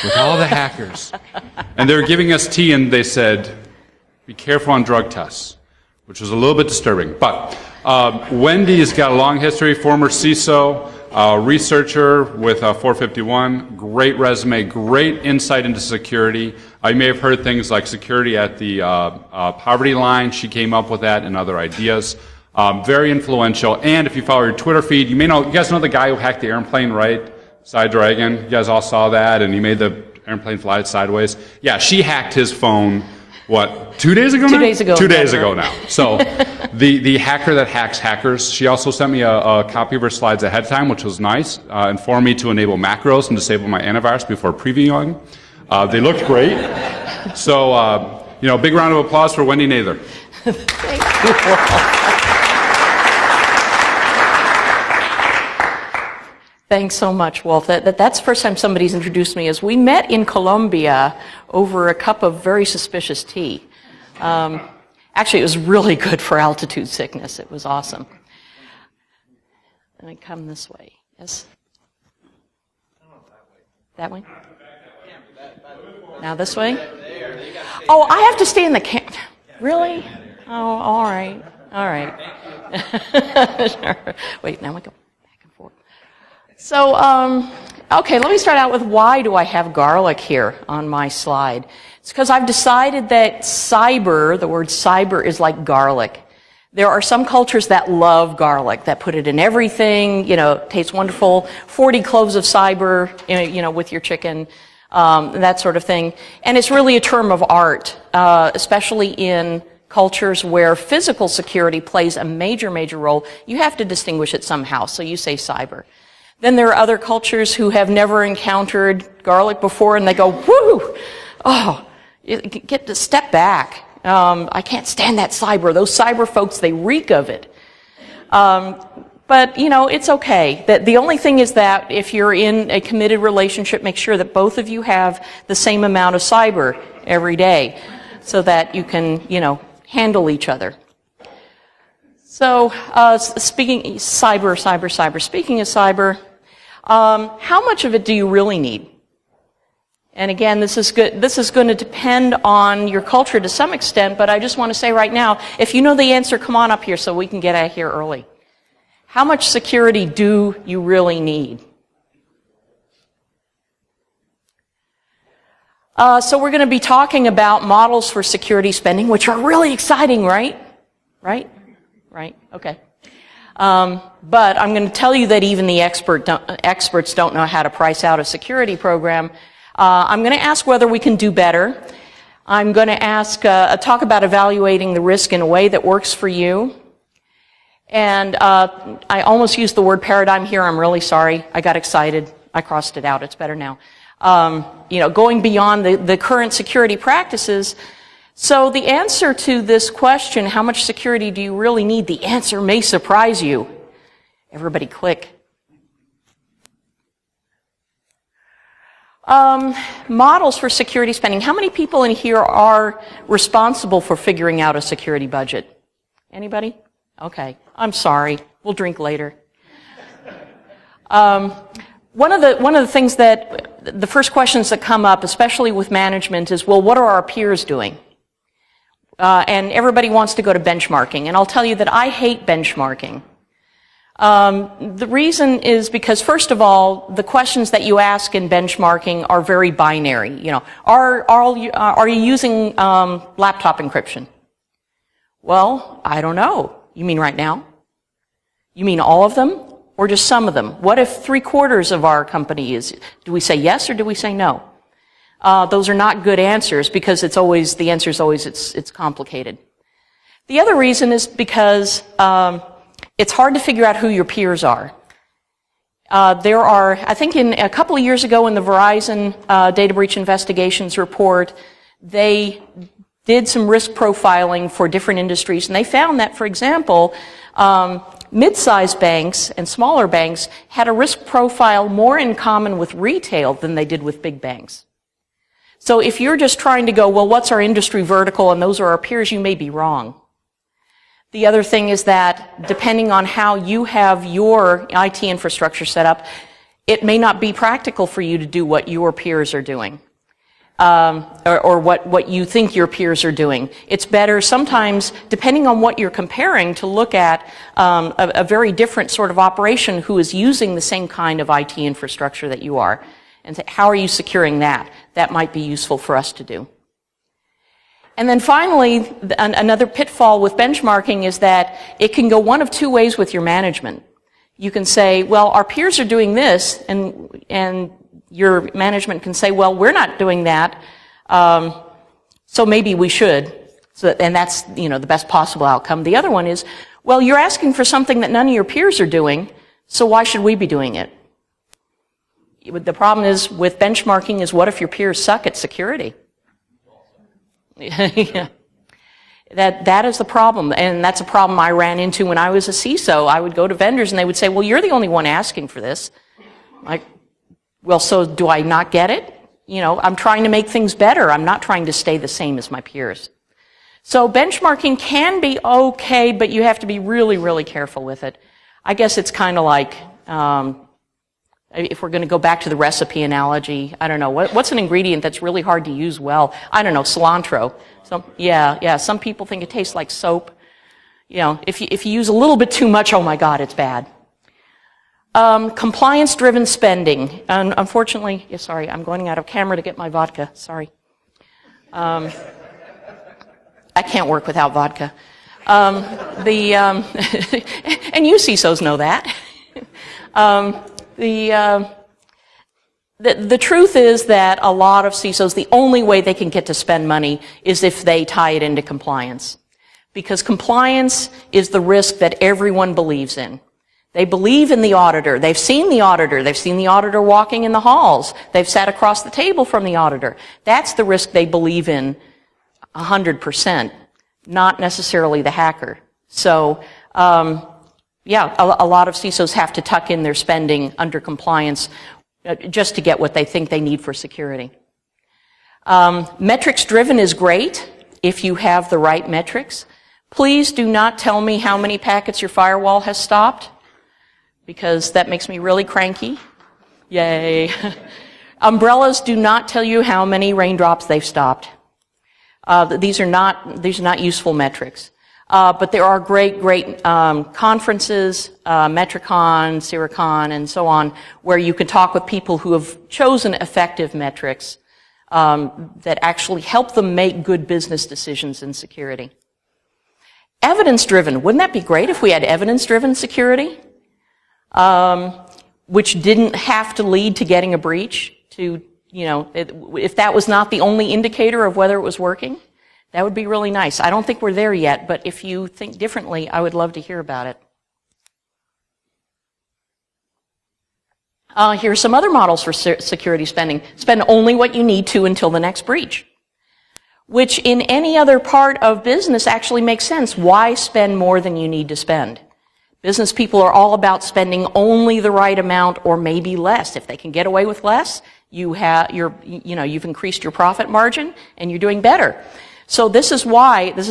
with all the hackers. And they were giving us tea, and they said, be careful on drug tests, which was a little bit disturbing. But Wendy has got a long history, former CISO, researcher with 451, great resume, great insight into security. You may have heard things like security at the poverty line. She came up with that and other ideas. Very influential. And if you follow her Twitter feed, you guys know the guy who hacked the airplane, right? Side Dragon. You guys all saw that, and he made the airplane fly sideways. Yeah, she hacked his phone, 2 days ago now? 2 days ago. 2 days ago now. So the hacker that hacks hackers, she also sent me a copy of her slides ahead of time, which was nice, informed me to enable macros and disable my antivirus before previewing. They looked great. So, big round of applause for Wendy Nather. Thank you. Thanks so much, Wolf. That's the first time somebody's introduced me. As we met in Colombia over a cup of very suspicious tea. Actually, it was really good for altitude sickness. It was awesome. And I come this way. Yes? That way? Now this way? Oh, I have to stay in the camp. Really? Oh, all right. All right. Wait, now we go. So, okay, let me start out with why do I have garlic here on my slide? It's because I've decided that the word cyber is like garlic. There are some cultures that love garlic, that put it in everything, it tastes wonderful, 40 cloves of cyber, with your chicken, that sort of thing. And it's really a term of art, especially in cultures where physical security plays a major, major role. You have to distinguish it somehow, so you say cyber. Then there are other cultures who have never encountered garlic before, and they go, whoo, oh, you get to step back. I can't stand that cyber. Those cyber folks, they reek of it. But, it's okay. The only thing is that if you're in a committed relationship, make sure that both of you have the same amount of cyber every day so that you can, handle each other. So, speaking of cyber, how much of it do you really need? And again, this is going to depend on your culture to some extent, but I just want to say right now, if you know the answer, come on up here so we can get out of here early. How much security do you really need? So we're going to be talking about models for security spending, which are really exciting, right? Right? Okay. But I'm going to tell you that even the experts don't know how to price out a security program. I'm going to ask whether we can do better. I'm going to talk about evaluating the risk in a way that works for you. And I almost used the word paradigm here. I'm really sorry. I got excited. I crossed it out. It's better now. Going beyond the current security practices. So the answer to this question, how much security do you really need? The answer may surprise you. Everybody click. Models for security spending. How many people in here are responsible for figuring out a security budget? Anybody? Okay. I'm sorry. We'll drink later. One of the things the first questions that come up, especially with management, is, well, what are our peers doing? And everybody wants to go to benchmarking. And I'll tell you that I hate benchmarking. The reason is because, first of all, the questions that you ask in benchmarking are very binary. Are you using laptop encryption? Well, I don't know. You mean right now? You mean all of them? Or just some of them? What if 3/4 of our company is? Do we say yes or do we say no? Those are not good answers because the answer is always it's complicated. The other reason is because it's hard to figure out who your peers are. There are, I think a couple of years ago in the Verizon Data Breach Investigations report, they did some risk profiling for different industries, and they found that, for example, mid-sized banks and smaller banks had a risk profile more in common with retail than they did with big banks. So if you're just trying to go, well, what's our industry vertical and those are our peers, you may be wrong. The other thing is that depending on how you have your IT infrastructure set up, it may not be practical for you to do what your peers are doing. Or what you think your peers are doing. It's better sometimes, depending on what you're comparing, to look at a very different sort of operation who is using the same kind of IT infrastructure that you are. And say, how are you securing that? That might be useful for us to do. And then finally, another pitfall with benchmarking is that it can go one of two ways with your management. You can say, well, our peers are doing this, and your management can say, well, we're not doing that, so maybe we should. And that's, the best possible outcome. The other one is, well, you're asking for something that none of your peers are doing, so why should we be doing it? The problem is with benchmarking is, what if your peers suck at security? Yeah. That is the problem, and that's a problem I ran into when I was a CISO. I would go to vendors and they would say, well, you're the only one asking for this. Like, well, so do I not get it? I'm trying to make things better. I'm not trying to stay the same as my peers. So benchmarking can be okay, but you have to be really, really careful with it. I guess it's kind of like, if we're going to go back to the recipe analogy, I don't know, what's an ingredient that's really hard to use well? I don't know, cilantro. Some people think it tastes like soap. If you use a little bit too much, oh my God, it's bad. Compliance-driven spending. Unfortunately, sorry, I'm going out of camera to get my vodka. Sorry. I can't work without vodka. And you CISOs know that. The truth is that a lot of CISOs, the only way they can get to spend money is if they tie it into compliance. Because compliance is the risk that everyone believes in. They believe in the auditor. They've seen the auditor. They've seen the auditor walking in the halls. They've sat across the table from the auditor. That's the risk they believe in 100%, not necessarily the hacker. So, a lot of CISOs have to tuck in their spending under compliance just to get what they think they need for security. Metrics-driven is great if you have the right metrics. Please do not tell me how many packets your firewall has stopped, because that makes me really cranky. Yay. Umbrellas do not tell you how many raindrops they've stopped. These are not useful metrics. But there are great conferences, Metricon, Siricon, and so on, where you can talk with people who have chosen effective metrics that actually help them make good business decisions in security. Evidence-driven. Wouldn't that be great if we had evidence-driven security? Which didn't have to lead to getting a breach, if that was not the only indicator of whether it was working. That would be really nice. I don't think we're there yet, but if you think differently, I would love to hear about it. Here are some other models for security spending. Spend only what you need to until the next breach, which in any other part of business actually makes sense. Why spend more than you need to spend? Business people are all about spending only the right amount or maybe less. If they can get away with less, you've increased your profit margin and you're doing better. So this is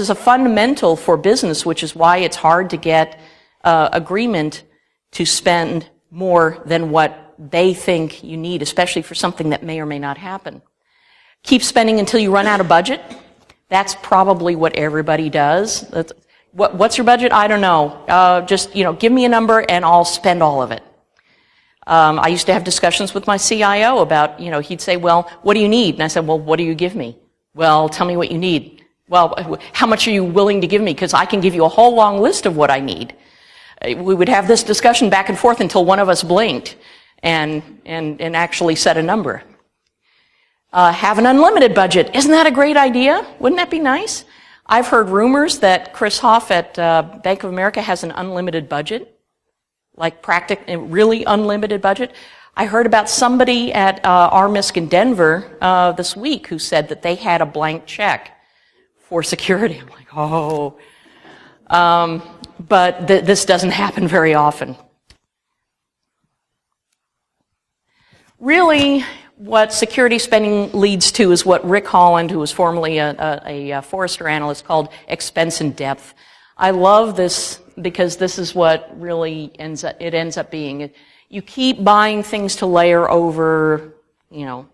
a fundamental for business, which is why it's hard to get agreement to spend more than what they think you need, especially for something that may or may not happen. Keep spending until you run out of budget. That's probably what everybody does. What's your budget? I don't know. Just give me a number and I'll spend all of it. I used to have discussions with my CIO about, he'd say, well, what do you need? And I said, well, what do you give me? Well, tell me what you need. Well, how much are you willing to give me? Because I can give you a whole long list of what I need. We would have this discussion back and forth until one of us blinked and actually set a number. Have an unlimited budget. Isn't that a great idea? Wouldn't that be nice? I've heard rumors that Chris Hoff at Bank of America has an unlimited budget, like really unlimited budget. I heard about somebody at RMISC in Denver this week who said that they had a blank check for security. I'm like, oh. But this doesn't happen very often. Really, what security spending leads to is what Rick Holland, who was formerly a Forrester analyst, called expense in depth. I love this because this is what really ends up being. You keep buying things to layer over,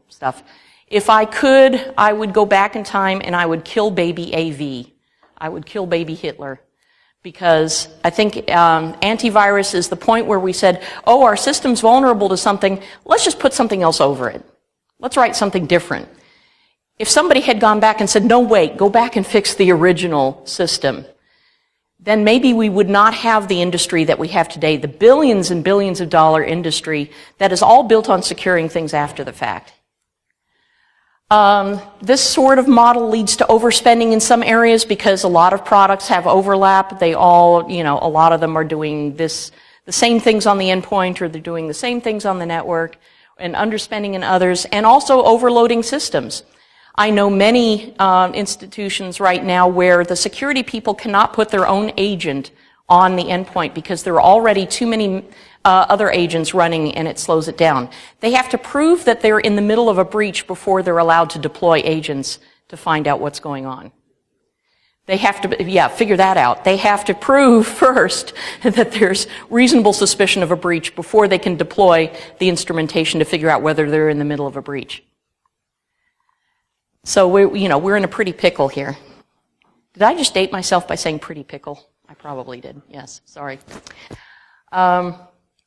stuff. If I could, I would go back in time and I would kill baby AV. I would kill baby Hitler. Because I think antivirus is the point where we said, oh, our system's vulnerable to something, let's just put something else over it. Let's write something different. If somebody had gone back and said, no, wait, go back and fix the original system, then maybe we would not have the industry that we have today, the billions and billions of dollar industry that is all built on securing things after the fact. This sort of model leads to overspending in some areas because a lot of products have overlap. They all, a lot of them are doing the same things on the endpoint, or they're doing the same things on the network, and underspending in others, and also overloading systems. I know many institutions right now where the security people cannot put their own agent on the endpoint because there are already too many other agents running and it slows it down. They have to prove that they're in the middle of a breach before they're allowed to deploy agents to find out what's going on. They have to, figure that out. They have to prove first that there's reasonable suspicion of a breach before they can deploy the instrumentation to figure out whether they're in the middle of a breach. So we're in a pretty pickle here. Did I just date myself by saying pretty pickle? I probably did. Yes, sorry.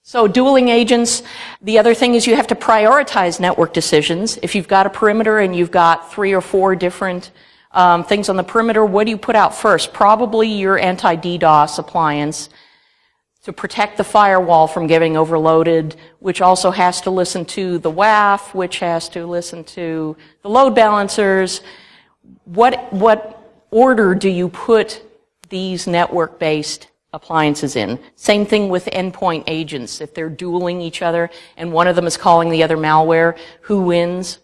So dueling agents, the other thing is you have to prioritize network decisions. If you've got a perimeter and you've got 3 or 4 different things on the perimeter, what do you put out first? Probably your anti-DDoS appliance to protect the firewall from getting overloaded, which also has to listen to the WAF, which has to listen to the load balancers. What order do you put these network-based appliances in? Same thing with endpoint agents. If they're dueling each other and one of them is calling the other malware, who wins?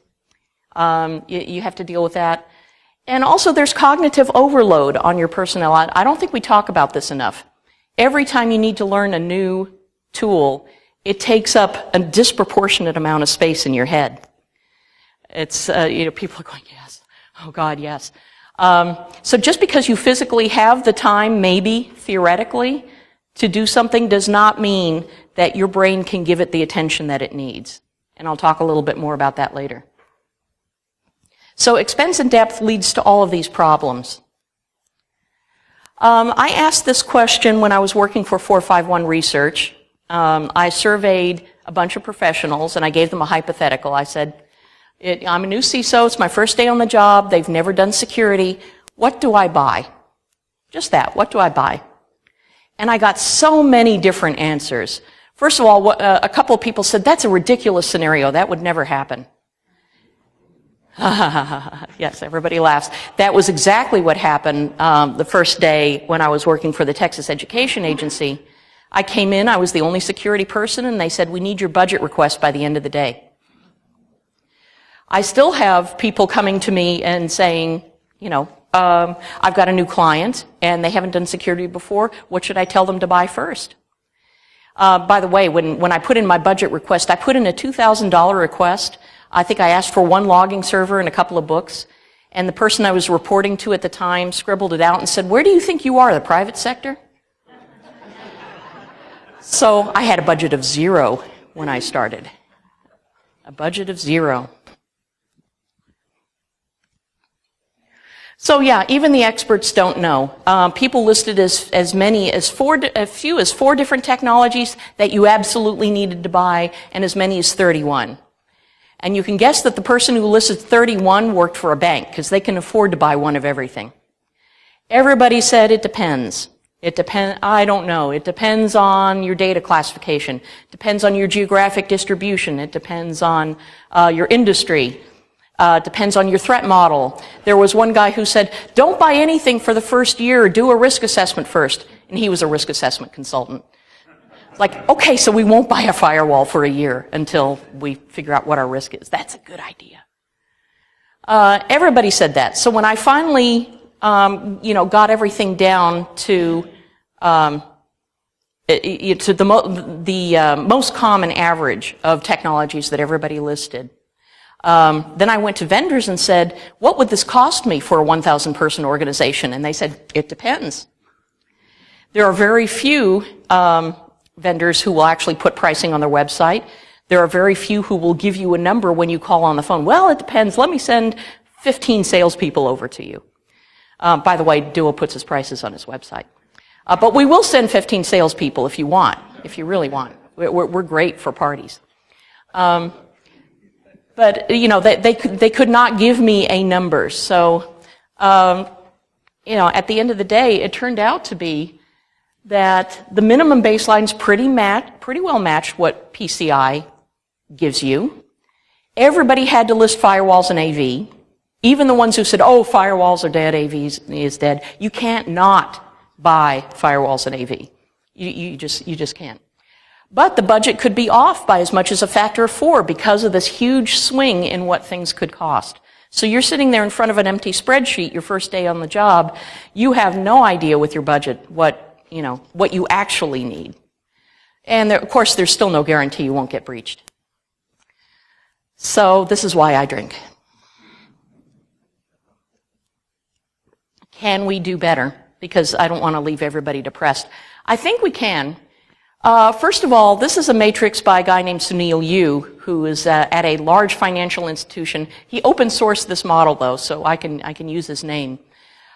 You have to deal with that. And also there's cognitive overload on your personnel. I don't think we talk about this enough. Every time you need to learn a new tool, it takes up a disproportionate amount of space in your head. It's, people are going, yes. Oh God, yes. So just because you physically have the time, maybe, theoretically, to do something does not mean that your brain can give it the attention that it needs. And I'll talk a little bit more about that later. So expense and depth leads to all of these problems. I asked this question when I was working for 451 Research. I surveyed a bunch of professionals and I gave them a hypothetical. I said, I'm a new CISO, it's my first day on the job, they've never done security. What do I buy? Just that, what do I buy? And I got so many different answers. First of all, a couple of people said, that's a ridiculous scenario, that would never happen. Yes, everybody laughs. That was exactly what happened the first day when I was working for the Texas Education Agency. I came in, I was the only security person, and they said, we need your budget request by the end of the day. I still have people coming to me and saying, I've got a new client, and they haven't done security before. What should I tell them to buy first? By the way, when I put in my budget request, I put in a $2,000 request. I think I asked for 1 logging server and a couple of books. And the person I was reporting to at the time scribbled it out and said, where do you think you are, the private sector? So I had a budget of 0 when I started. A budget of 0. So yeah, even the experts don't know. People listed as few as 4 different technologies that you absolutely needed to buy, and as many as 31. And you can guess that the person who listed 31 worked for a bank, because they can afford to buy one of everything. Everybody said it depends. I don't know. It depends on your data classification. It depends on your geographic distribution. It depends on your industry. Depends on your threat model. There was one guy who said, don't buy anything for the first year, do a risk assessment first. And he was a risk assessment consultant. Like, okay, so we won't buy a firewall for a year until we figure out what our risk is. That's a good idea. Everybody said that. So when I finally, got everything down to the most common average of technologies that everybody listed, then I went to vendors and said, what would this cost me for a 1,000 person organization? And they said, it depends. There are very few vendors who will actually put pricing on their website. There are very few who will give you a number when you call on the phone. Well, it depends. Let me send 15 salespeople over to you. By the way, Duo puts his prices on his website. But we will send 15 salespeople if you want, if you really want. We're great for parties. But, you know, they could not give me a number. So, you know, at the end of the day, it turned out to be that the minimum baseline's pretty well matched what PCI gives you. Everybody had to list firewalls and AV. Even the ones who said, oh, firewalls are dead, AV is dead. You can't not buy firewalls and AV. You just can't. But the budget could be off by as much as a factor of 4 because of this huge swing in what things could cost. So you're sitting there in front of an empty spreadsheet your first day on the job. You have no idea with your budget what you actually need. And of course, there's still no guarantee you won't get breached. So this is why I drink. Can we do better? Because I don't want to leave everybody depressed. I think we can. First of all, this is a matrix by a guy named Sunil Yu, who is at a large financial institution. He open sourced this model, though, so I can use his name.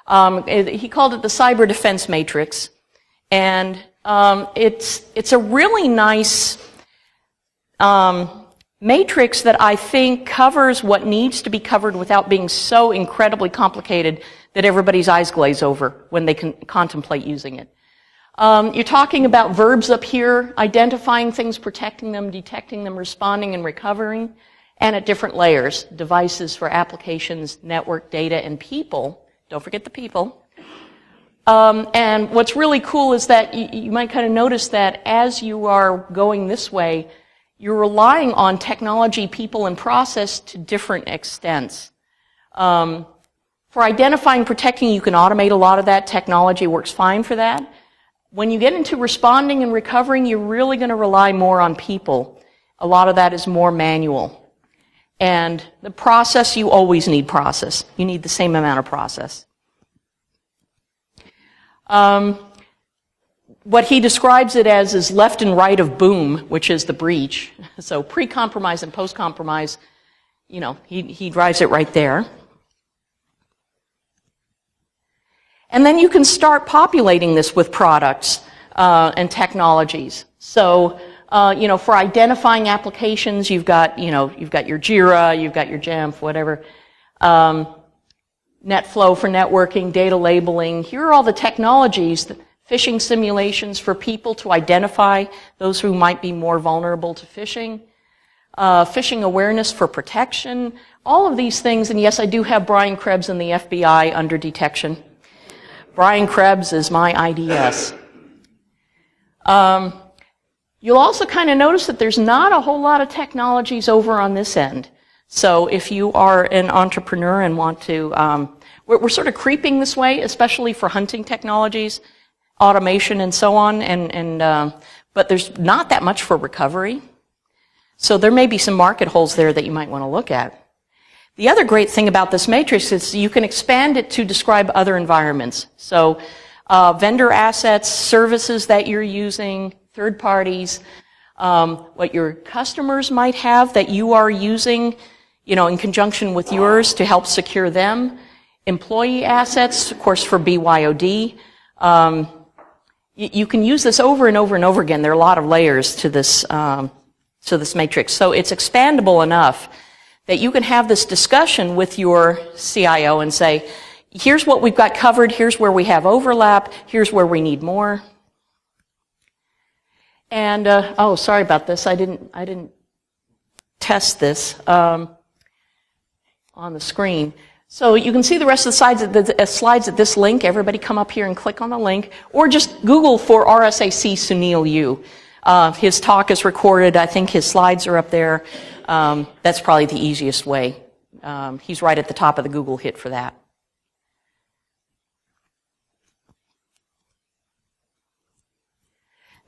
He called it the Cyber Defense Matrix, and it's a really nice matrix that I think covers what needs to be covered without being so incredibly complicated that everybody's eyes glaze over when they can contemplate using it. You're talking about verbs up here, identifying things, protecting them, detecting them, responding, and recovering, and at different layers, devices for applications, network, data, and people. Don't forget the people. And what's really cool is that you might kind of notice that as you are going this way, you're relying on technology, people, and process to different extents. For identifying, protecting, you can automate a lot of that. Technology works fine for that. When you get into responding and recovering, you're really going to rely more on people. A lot of that is more manual. And the process, you always need process. You need the same amount of process. What he describes it as is left and right of boom, which is the breach. So pre-compromise and post-compromise, you know, he drives it right there. And then you can start populating this with products and technologies. So, you know, for identifying applications, you've got your Jira, you've got your Jamf, whatever. NetFlow for networking, data labeling. Here are all the technologies, phishing simulations for people to identify those who might be more vulnerable to phishing. Phishing awareness for protection. All of these things, and yes, I do have Brian Krebs and the FBI under detection. Brian Krebs is my IDS. You'll also kind of notice that there's not a whole lot of technologies over on this end. So if you are an entrepreneur and want to, we're sort of creeping this way, especially for hunting technologies, automation and so on, but there's not that much for recovery. So there may be some market holes there that you might want to look at. The other great thing about this matrix is you can expand it to describe other environments. So vendor assets, services that you're using, third parties, what your customers might have that you are using, you know, in conjunction with yours to help secure them, employee assets, of course, for BYOD. You can use this over and over and over again. There are a lot of layers to this matrix. So it's expandable enough that you can have this discussion with your CIO and say, here's what we've got covered, here's where we have overlap, here's where we need more. And, oh, sorry about this, I didn't test this on the screen. So you can see the rest of the slides at this link. Everybody come up here and click on the link, or just Google for RSAC Sunil Yu. His talk is recorded, I think his slides are up there. That's probably the easiest way. He's right at the top of the Google hit for that.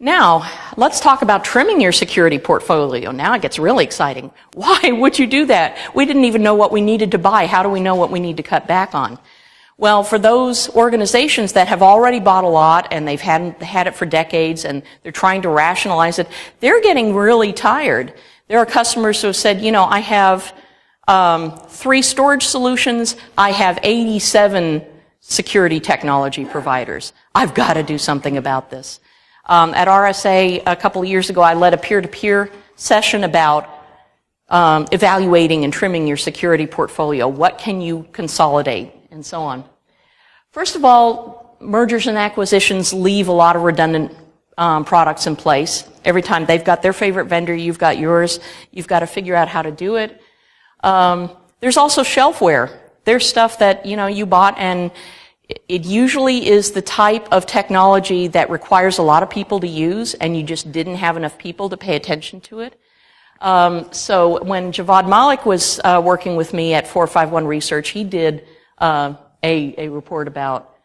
Now, let's talk about trimming your security portfolio. Now it gets really exciting. Why would you do that? We didn't even know what we needed to buy. How do we know what we need to cut back on? Well, for those organizations that have already bought a lot and they've had it for decades and they're trying to rationalize it, they're getting really tired. There are customers who have said, you know, I have 3 storage solutions, I have 87 security technology providers. I've got to do something about this. At RSA a couple of years ago, I led a peer-to-peer session about evaluating and trimming your security portfolio. What can you consolidate, and so on. First of all, mergers and acquisitions leave a lot of redundant products in place. Every time they've got their favorite vendor, you've got yours. You've got to figure out how to do it. There's also shelfware. There's stuff that, you know, you bought, and it usually is the type of technology that requires a lot of people to use, and you just didn't have enough people to pay attention to it. So when Javad Malik was working with me at 451 Research, he did a report about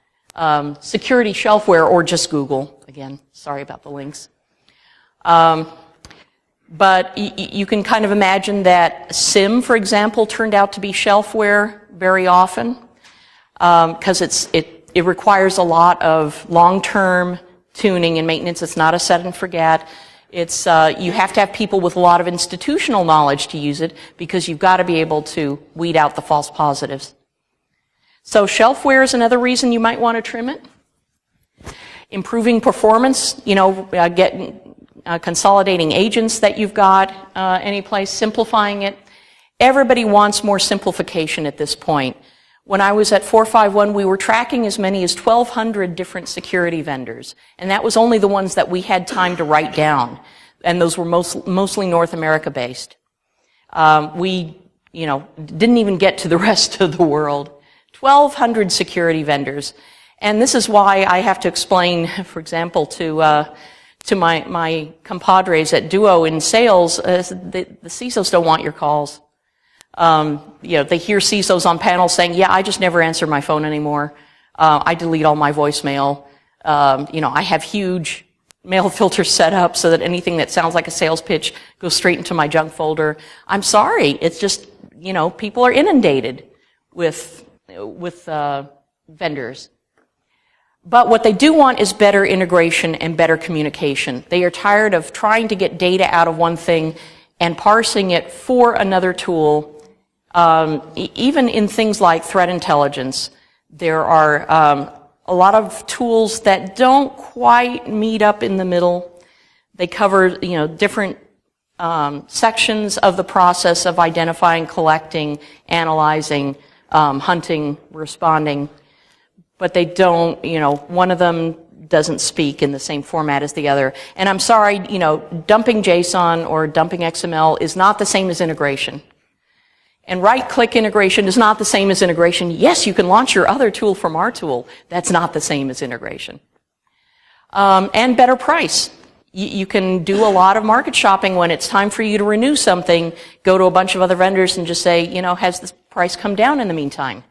security shelfware, or just Google. Again, sorry about the links. But you can kind of imagine that SIM, for example, turned out to be shelfware very often because it requires a lot of long-term tuning and maintenance. It's not a set and forget. It's you have to have people with a lot of institutional knowledge to use it, because you've got to be able to weed out the false positives. So shelfware is another reason you might want to trim it. Improving performance, you know, consolidating agents that you've got any place, simplifying it. Everybody wants more simplification at this point. When I was at 451, we were tracking as many as 1,200 different security vendors, and that was only the ones that we had time to write down, and those were mostly North America based. We, you know, didn't even get to the rest of the world. 1,200 security vendors, and this is why I have to explain, for example, to my compadres at Duo in sales, the CISOs don't want your calls. You know, they hear CISOs on panels saying, yeah, I just never answer my phone anymore. I delete all my voicemail. You know, I have huge mail filters set up so that anything that sounds like a sales pitch goes straight into my junk folder. I'm sorry. It's just, you know, people are inundated with vendors. But what they do want is better integration and better communication. They are tired of trying to get data out of one thing and parsing it for another tool. Even in things like threat intelligence, there are a lot of tools that don't quite meet up in the middle. They cover, you know, different sections of the process of identifying, collecting, analyzing, hunting, responding. But they don't, you know, one of them doesn't speak in the same format as the other. And I'm sorry, you know, dumping JSON or dumping XML is not the same as integration. And right-click integration is not the same as integration. Yes, you can launch your other tool from our tool. That's not the same as integration. And better price. You can do a lot of market shopping when it's time for you to renew something, go to a bunch of other vendors and just say, you know, has this price come down in the meantime?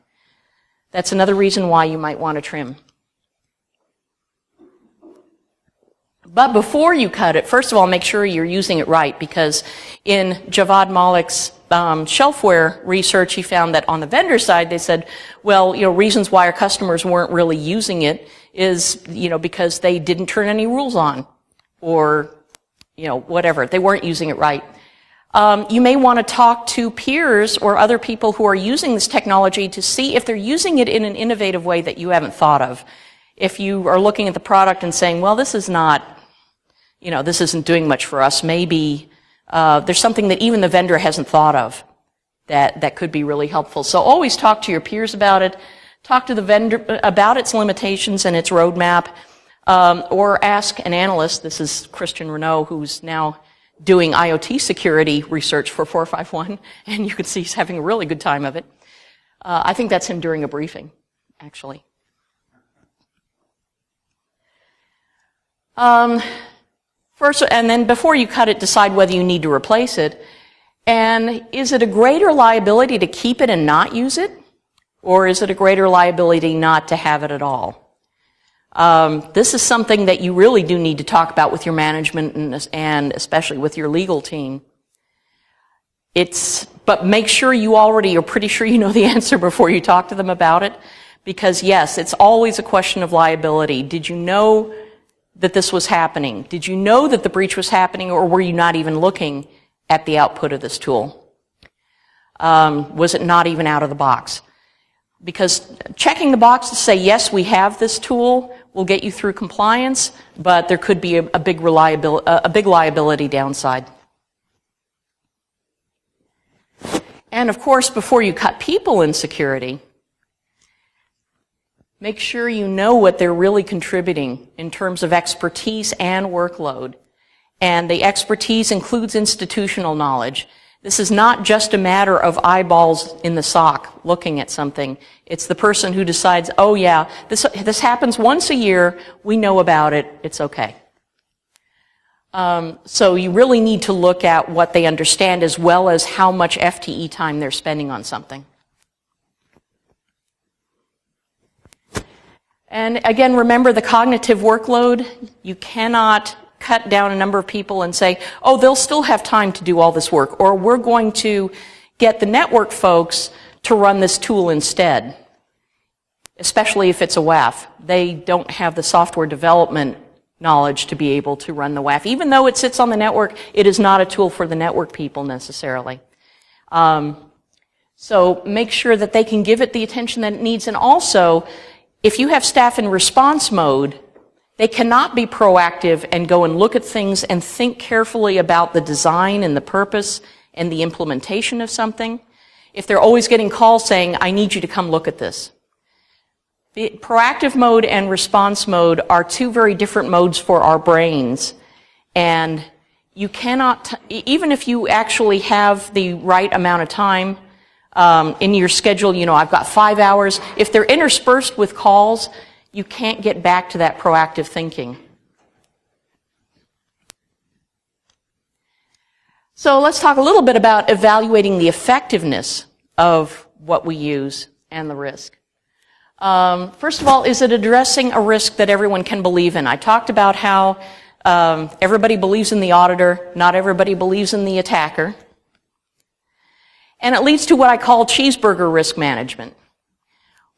That's another reason why you might want to trim. But before you cut it, first of all, make sure you're using it right, because in Javad Malik's shelfware research, he found that on the vendor side, they said, well, you know, reasons why our customers weren't really using it is, you know, because they didn't turn any rules on, or, you know, whatever. They weren't using it right. You may want to talk to peers or other people who are using this technology to see if they're using it in an innovative way that you haven't thought of. If you are looking at the product and saying, well, this is not, you know, this isn't doing much for us, maybe there's something that even the vendor hasn't thought of that could be really helpful. So always talk to your peers about it. Talk to the vendor about its limitations and its roadmap, or ask an analyst. This is Christian Renaud, who's now doing IoT security research for 451, and you can see he's having a really good time of it. I think that's him during a briefing, actually. First, and then before you cut it, decide whether you need to replace it. And is it a greater liability to keep it and not use it? Or is it a greater liability not to have it at all? This is something that you really do need to talk about with your management and especially with your legal team. But make sure you already are pretty sure you know the answer before you talk to them about it. Because yes, it's always a question of liability. Did you know that this was happening? Did you know that the breach was happening, or were you not even looking at the output of this tool? Was it not even out of the box? Because checking the box to say, yes, we have this tool, will get you through compliance, but there could be a big liability downside. And of course, before you cut people in security, make sure you know what they're really contributing in terms of expertise and workload. And the expertise includes institutional knowledge. This is not just a matter of eyeballs in the sock looking at something. It's the person who decides, oh yeah, this happens once a year, we know about it, it's okay. So you really need to look at what they understand as well as how much FTE time they're spending on something. And again, remember the cognitive workload. You cannot cut down a number of people and say, oh, they'll still have time to do all this work, or we're going to get the network folks to run this tool instead, especially if it's a WAF. They don't have the software development knowledge to be able to run the WAF. Even though it sits on the network, it is not a tool for the network people necessarily. So make sure that they can give it the attention that it needs. And also, if you have staff in response mode, they cannot be proactive and go and look at things and think carefully about the design and the purpose and the implementation of something if they're always getting calls saying, I need you to come look at this. The proactive mode and response mode are two very different modes for our brains. And you cannot, even if you actually have the right amount of time in your schedule, you know, I've got 5 hours, if they're interspersed with calls, you can't get back to that proactive thinking. So let's talk a little bit about evaluating the effectiveness of what we use and the risk. First of all, is it addressing a risk that everyone can believe in? I talked about how everybody believes in the auditor, not everybody believes in the attacker. And it leads to what I call cheeseburger risk management,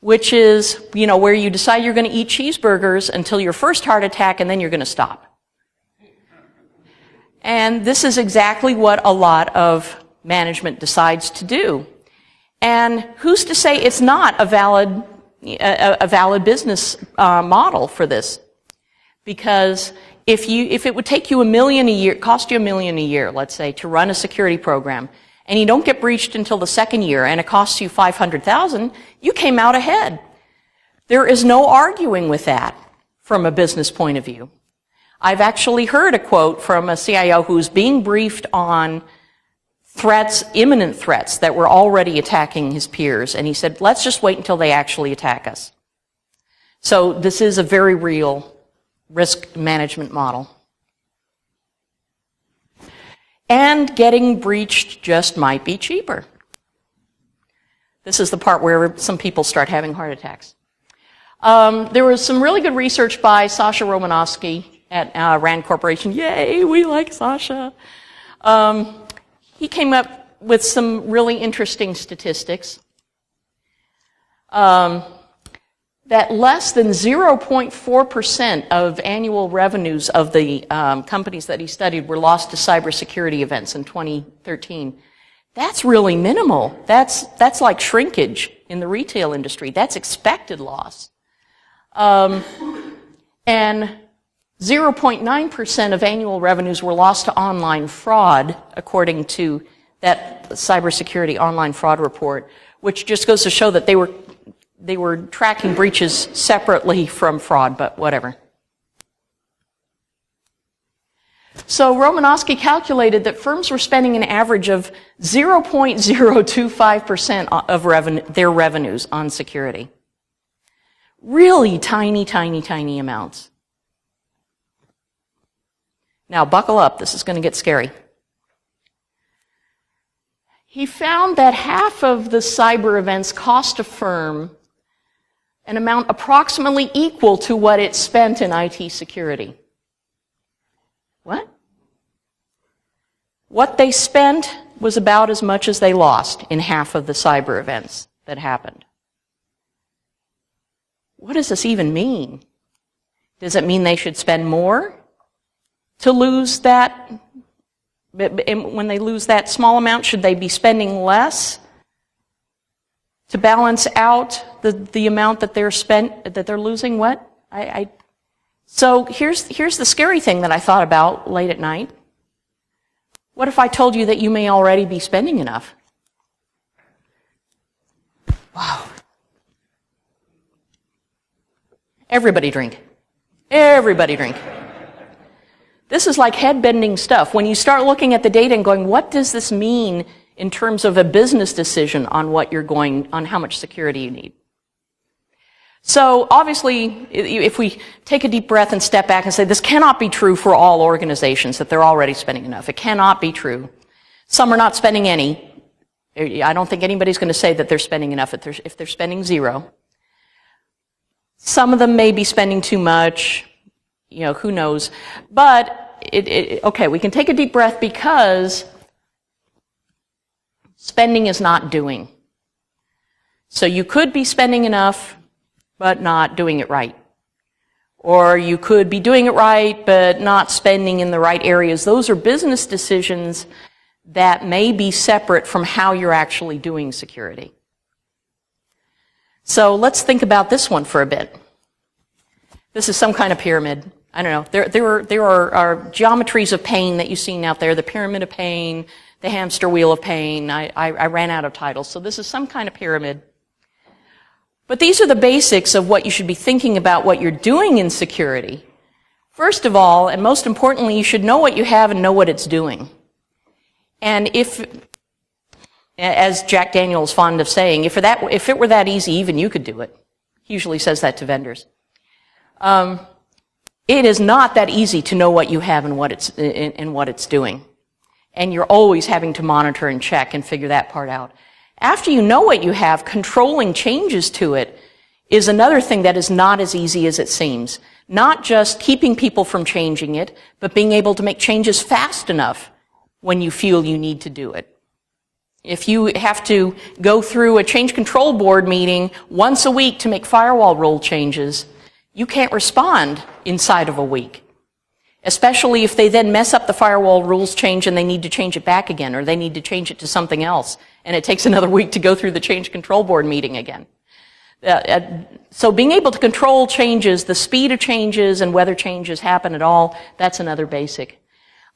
which is, you know, where you decide you're going to eat cheeseburgers until your first heart attack and then you're going to stop. And this is exactly what a lot of management decides to do. And who's to say it's not a valid business model for this? Because if it would take you $1 million a year, cost you $1 million a year, let's say, to run a security program, and you don't get breached until the second year, and it costs you $500,000, you came out ahead. There is no arguing with that from a business point of view. I've actually heard a quote from a CIO who's being briefed on threats, imminent threats, that were already attacking his peers, and he said, let's just wait until they actually attack us. So this is a very real risk management model. And getting breached just might be cheaper. This is the part where some people start having heart attacks. There was some really good research by Sasha Romanowski at RAND Corporation. Yay, we like Sasha. He came up with some really interesting statistics. That less than 0.4% of annual revenues of the companies that he studied were lost to cybersecurity events in 2013. That's really minimal. That's like shrinkage in the retail industry. That's expected loss. And 0.9% of annual revenues were lost to online fraud, according to that cybersecurity online fraud report, which just goes to show that they were tracking breaches separately from fraud, but whatever. So Romanowski calculated that firms were spending an average of 0.025% of their revenues on security. Really tiny, tiny, tiny amounts. Now buckle up, this is going to get scary. He found that half of the cyber events cost a firm an amount approximately equal to what it spent in IT security. What? What they spent was about as much as they lost in half of the cyber events that happened. what does this even mean? Does it mean they should spend more to lose that? When they lose that small amount, should they be spending less to balance out the amount that they're losing? What? So here's the scary thing that I thought about late at night. What if I told you that you may already be spending enough? Wow. Everybody drink. Everybody drink. This is like head-bending stuff. When you start looking at the data and going, what does this mean in terms of a business decision on on how much security you need? So obviously, if we take a deep breath and step back and say, this cannot be true for all organizations, that they're already spending enough. It cannot be true. Some are not spending any. I don't think anybody's going to say that they're spending enough if they're spending zero. Some of them may be spending too much. Who knows? But, okay, we can take a deep breath because spending is not doing. So you could be spending enough, but not doing it right. Or you could be doing it right, but not spending in the right areas. Those are business decisions that may be separate from how you're actually doing security. So let's think about this one for a bit. This is some kind of pyramid. I don't know. There are geometries of pain that you've seen out there. The pyramid of pain, the hamster wheel of pain. I ran out of titles. So this is some kind of pyramid. But these are the basics of what you should be thinking about what you're doing in security. First of all, and most importantly, you should know what you have and know what it's doing. And as Jack Daniel is fond of saying, if it were that easy, even you could do it. He usually says that to vendors. It is not that easy to know what you have and what it's doing. And you're always having to monitor and check and figure that part out. After you know what you have, controlling changes to it is another thing that is not as easy as it seems. Not just keeping people from changing it, but being able to make changes fast enough when you feel you need to do it. If you have to go through a change control board meeting once a week to make firewall rule changes, you can't respond inside of a week. Especially if they then mess up the firewall rules change and they need to change it back again, or they need to change it to something else, and it takes another week to go through the change control board meeting again. So being able to control changes, the speed of changes and whether changes happen at all, that's another basic.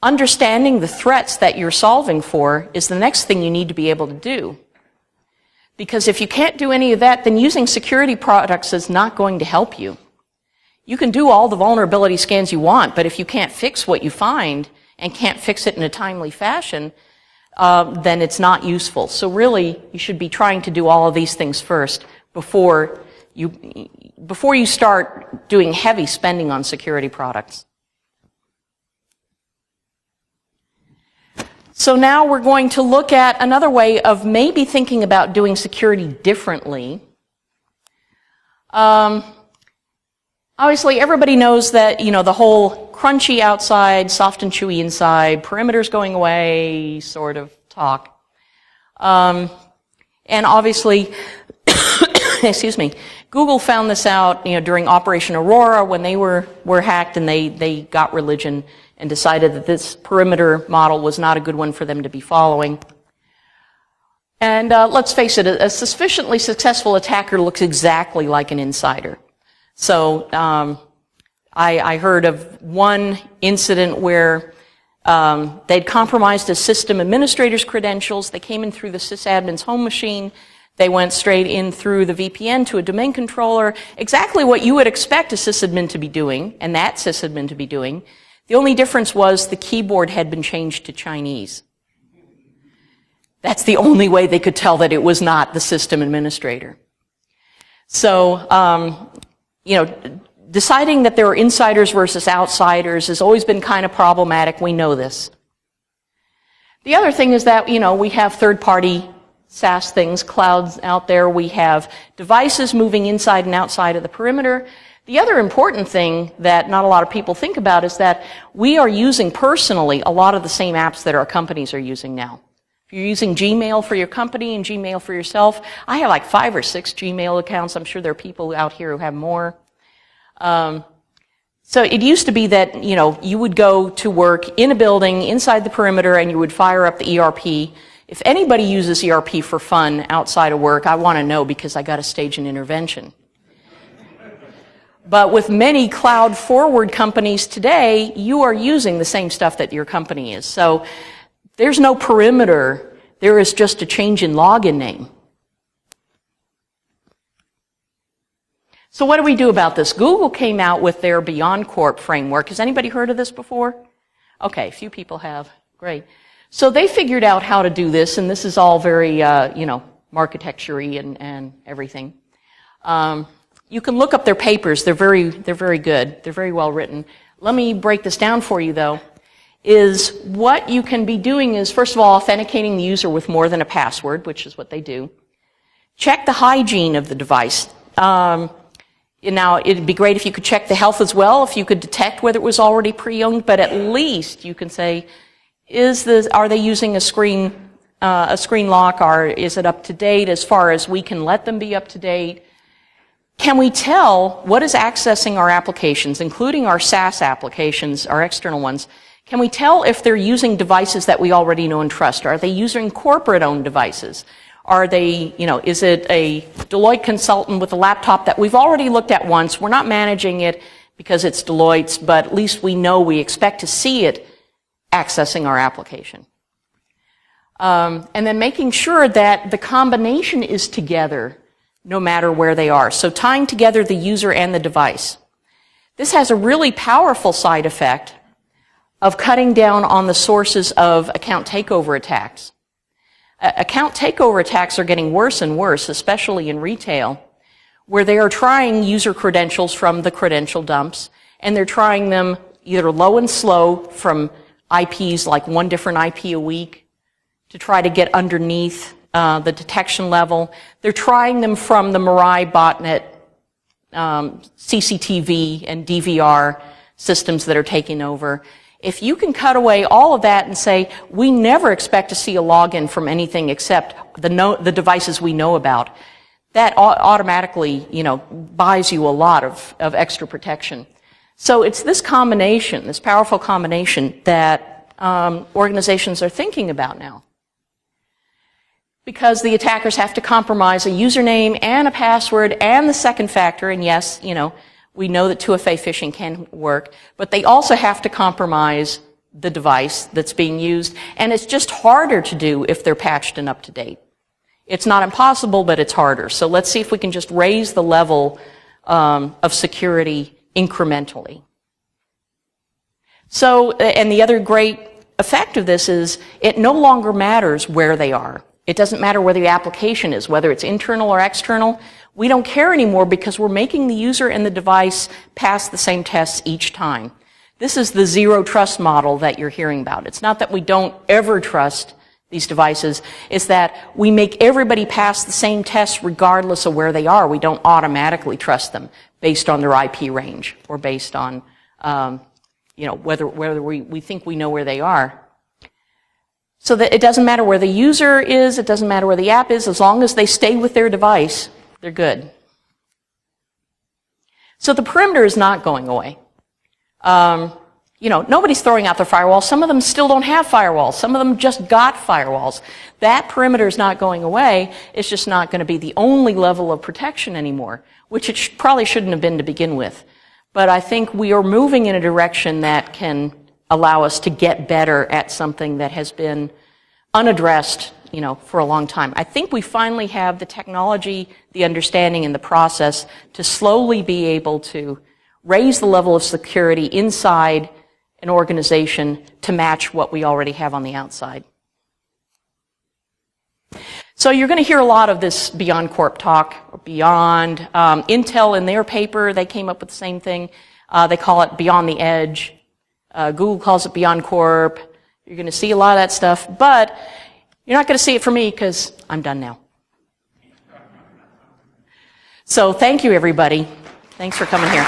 Understanding the threats that you're solving for is the next thing you need to be able to do. Because if you can't do any of that, then using security products is not going to help you. You can do all the vulnerability scans you want, but if you can't fix what you find and can't fix it in a timely fashion, then it's not useful. So really, you should be trying to do all of these things first before you start doing heavy spending on security products. So now we're going to look at another way of maybe thinking about doing security differently. Obviously, everybody knows that, the whole crunchy outside, soft and chewy inside, perimeters going away sort of talk. And obviously, excuse me, Google found this out, during Operation Aurora when they were hacked and they got religion and decided that this perimeter model was not a good one for them to be following. And let's face it, a sufficiently successful attacker looks exactly like an insider. So I heard of one incident where they'd compromised a system administrator's credentials. They came in through the sysadmin's home machine. They went straight in through the VPN to a domain controller. Exactly what you would expect a sysadmin to be doing, and that sysadmin to be doing. The only difference was the keyboard had been changed to Chinese. That's the only way they could tell that it was not the system administrator. So, deciding that there are insiders versus outsiders has always been kind of problematic. We know this. The other thing is that, we have third-party SaaS things, clouds out there. We have devices moving inside and outside of the perimeter. The other important thing that not a lot of people think about is that we are using personally a lot of the same apps that our companies are using now. If you're using Gmail for your company and Gmail for yourself, I have like 5 or 6 Gmail accounts. I'm sure there are people out here who have more. So it used to be that, you would go to work in a building inside the perimeter and you would fire up the ERP. If anybody uses ERP for fun outside of work, I want to know because I got to stage an intervention. But with many cloud-forward companies today, you are using the same stuff that your company is. So there's no perimeter. There is just a change in login name. So what do we do about this? Google came out with their BeyondCorp framework. Has anybody heard of this before? Okay, a few people have. Great. So they figured out how to do this, and this is all very, architecture-y and everything. You can look up their papers. They're very good. They're very well written. Let me break this down for you, though. Is what you can be doing is, first of all, authenticating the user with more than a password, which is what they do. Check the hygiene of the device. Now, it'd be great if you could check the health as well, if you could detect whether it was already pre-owned, but at least you can say, are they using a screen lock, or is it up to date as far as we can let them be up to date? Can we tell what is accessing our applications, including our SaaS applications, our external ones? Can we tell if they're using devices that we already know and trust? Are they using corporate-owned devices? Are they, is it a Deloitte consultant with a laptop that we've already looked at once? We're not managing it because it's Deloitte's, but at least we know we expect to see it accessing our application. And then making sure that the combination is together no matter where they are. So tying together the user and the device. This has a really powerful side effect of cutting down on the sources of account takeover attacks. Account takeover attacks are getting worse and worse, especially in retail, where they are trying user credentials from the credential dumps, and they're trying them either low and slow from IPs like one different IP a week to try to get underneath the detection level. They're trying them from the Mirai botnet, CCTV and DVR systems that are taking over. If you can cut away all of that and say, we never expect to see a login from anything except the devices we know about, that automatically, buys you a lot of extra protection. So it's this combination, this powerful combination that organizations are thinking about now. Because the attackers have to compromise a username and a password and the second factor, and yes, we know that 2FA phishing can work, but they also have to compromise the device that's being used, and it's just harder to do if they're patched and up to date. It's not impossible, but it's harder. So let's see if we can just raise the level of security incrementally. So, and the other great effect of this is it no longer matters where they are. It doesn't matter where the application is, whether it's internal or external. We don't care anymore because we're making the user and the device pass the same tests each time. This is the zero trust model that you're hearing about. It's not that we don't ever trust these devices. It's that we make everybody pass the same tests regardless of where they are. We don't automatically trust them based on their IP range or based on, whether we think we know where they are. So that it doesn't matter where the user is, it doesn't matter where the app is, as long as they stay with their device, they're good. So the perimeter is not going away. Nobody's throwing out their firewalls. Some of them still don't have firewalls. Some of them just got firewalls. That perimeter is not going away. It's just not going to be the only level of protection anymore, which it probably shouldn't have been to begin with. But I think we are moving in a direction that can allow us to get better at something that has been unaddressed, for a long time. I think we finally have the technology, the understanding, and the process to slowly be able to raise the level of security inside an organization to match what we already have on the outside. So you're going to hear a lot of this BeyondCorp talk, Beyond. Intel in their paper, they came up with the same thing. They call it Beyond the Edge. Google calls it BeyondCorp. You're going to see a lot of that stuff, but you're not going to see it from me because I'm done now. So thank you, everybody. Thanks for coming here.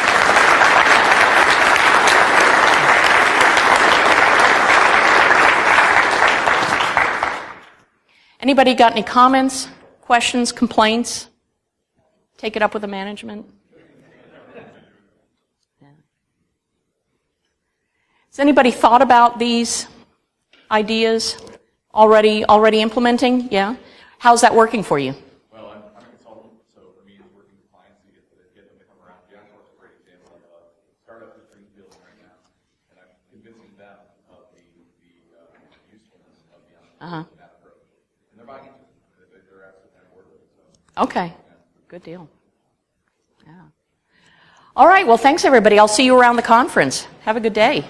Anybody got any comments, questions, complaints? Take it up with the management. Yeah. Has anybody thought about these ideas already implementing? Yeah. How's that working for you? Well, I'm a consultant, so for me, it's working with clients to get them to come around. Jackpot's a great example of startups are doing building right now, and I'm convincing them of the usefulness of that approach. And they're buying into it. They're absolutely on board with it. So. Okay. Good deal. Yeah. All right. Well, thanks, everybody. I'll see you around the conference. Have a good day.